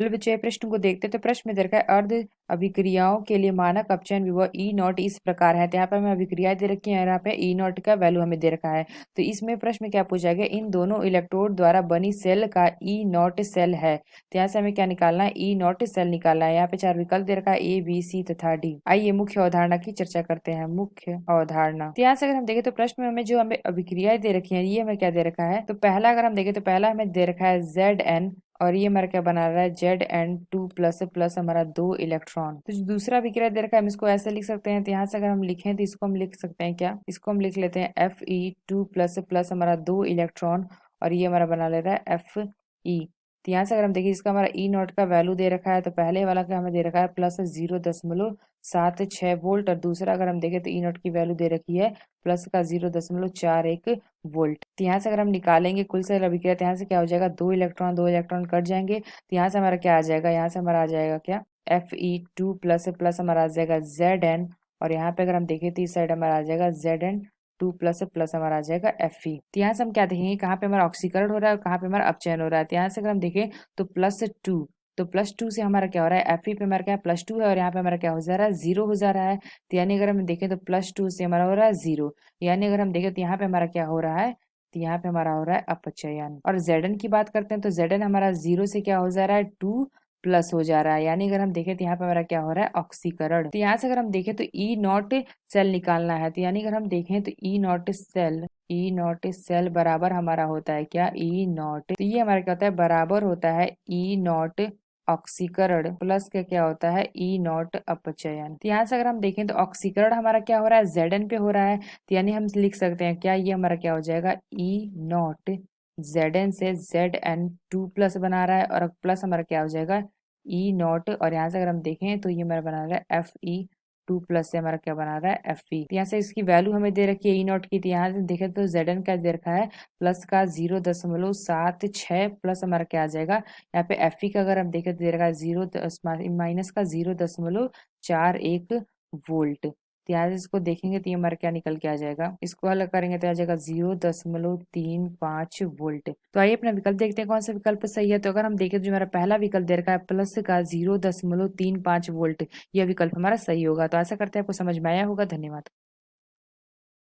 चलिए बच्चों, ये प्रश्न को देखते हैं। तो प्रश्न में दे रखा है अर्ध अभिक्रियाओं के लिए मानक अपचयन विभव ई नॉट इस प्रकार है। तो यहाँ पे हमें अभिक्रियाएं दे रखी है, यहाँ पे ई नॉट का वैल्यू हमें दे रखा है। तो इसमें प्रश्न में क्या पूछा गया, इन दोनों इलेक्ट्रोड द्वारा बनी सेल का ई नॉट सेल है। तो यहाँ से हमें क्या निकालना है, ई नॉट सेल निकालना है। यहाँ पे 4 विकल्प दे रखा है, ए बी सी तथा डी। आइए मुख्य अवधारणा की चर्चा करते हैं। मुख्य अवधारणा, तो यहाँ से अगर हम देखें तो प्रश्न में हमें अभिक्रियाएं दे रखी है, ये हमें क्या दे रखा है। तो पहला अगर हम देखें तो पहला हमें दे रखा है Zn, और ये हमारा क्या बना रहा है, Zn2 प्लस प्लस हमारा 2 इलेक्ट्रॉन। तो जो दूसरा विक्रिया दे रखा है हम इसको ऐसे लिख सकते हैं। तो यहाँ से अगर हम लिखें तो इसको हम लिख सकते हैं क्या, इसको हम लिख लेते हैं Fe2 प्लस प्लस हमारा 2 इलेक्ट्रॉन, और ये हमारा बना ले रहा है Fe। तो यहाँ से अगर हम देखिए इसका हमारा ई नॉट का वैल्यू दे रखा है। तो पहले वाला का हमें दे रखा है +0.76 वोल्ट, और दूसरा अगर हम देखें तो ई नॉट की वैल्यू दे रखी है +0.41 वोल्ट। तो यहाँ से अगर हम निकालेंगे कुल सेल अभिक्रिया, तो यहाँ से क्या हो जाएगा, दो इलेक्ट्रॉन कट जाएंगे। तो यहाँ से हमारा क्या आ जाएगा, यहाँ से हमारा आ जाएगा क्या, Fe2 प्लस प्लस हमारा आ जाएगा Zn, और यहाँ पे अगर हम देखें तो इस साइड हमारा आ जाएगा Zn2 प्लस प्लस हमारा आ जाएगा Fe। तो यहाँ से हम क्या देखेंगे, कहाँ पे हमारा ऑक्सीकरण हो रहा है और कहाँ पे हमारा अपचयन हो रहा है। तो यहाँ से अगर हम देखें तो +2, तो +2 से हमारा क्या हो रहा है, Fe पे हमारा क्या +2 है, और यहाँ पे हमारा क्या हो जा रहा है, 0 हो जा रहा है। तो यानी अगर हम देखें तो +2 से हमारा हो रहा है 0, यानी अगर हम देखें तो यहाँ पे हमारा क्या हो रहा है, तो यहाँ पे हमारा हो रहा है अपचयन। और Zn की बात करते हैं तो Zn हमारा 0 से क्या हो जा रहा है, 2 प्लस हो जा रहा है, यानी अगर हम देखें तो यहाँ पे हमारा क्या हो रहा है, ऑक्सीकरण। तो यहाँ से अगर हम देखें तो ई नॉट सेल निकालना है। तो यानी अगर हम देखें तो ई नॉट सेल बराबर हमारा होता है क्या, ई नॉट। तो ये हमारा क्या होता है, बराबर होता है ई नॉट ऑक्सीकरण प्लस का क्या होता है, ई नॉट अपचयन। तो यहाँ से अगर हम देखें तो ऑक्सीकरण हमारा क्या हो रहा है, Zn पे हो रहा है। तो यानी हम लिख सकते हैं क्या, ये हमारा क्या हो जाएगा, ई नॉट Zn से Zn2 प्लस बना रहा है, और प्लस हमारा क्या हो जाएगा, ई नॉट, और यहाँ से अगर हम देखें तो ये हमारा बना रहा है Fe2 प्लस से हमारा क्या बना रहा है, Fe। तो यहाँ से इसकी वैल्यू हमें दे रखी है ई नॉट की। तो यहाँ से देखें तो Zn का दे रखा है प्लस का 0.76 प्लस हमारा क्या आ जाएगा, यहाँ पे Fe का अगर हम देखें तो दे रखा है माइनस का 0.41 वोल्ट। तो यहाँ से इसको देखेंगे तो ये हमारा क्या निकल के आ जाएगा, इसको हल करेंगे तो आ जाएगा 0.35 वोल्ट। तो आइए अपना विकल्प देखते हैं कौन सा विकल्प सही है। तो अगर हम देखें तो जो हमारा पहला विकल्प दे रखा है प्लस का 0.35 वोल्ट, यह विकल्प हमारा सही होगा। तो आशा करते हैं आपको समझ में आया होगा। धन्यवाद।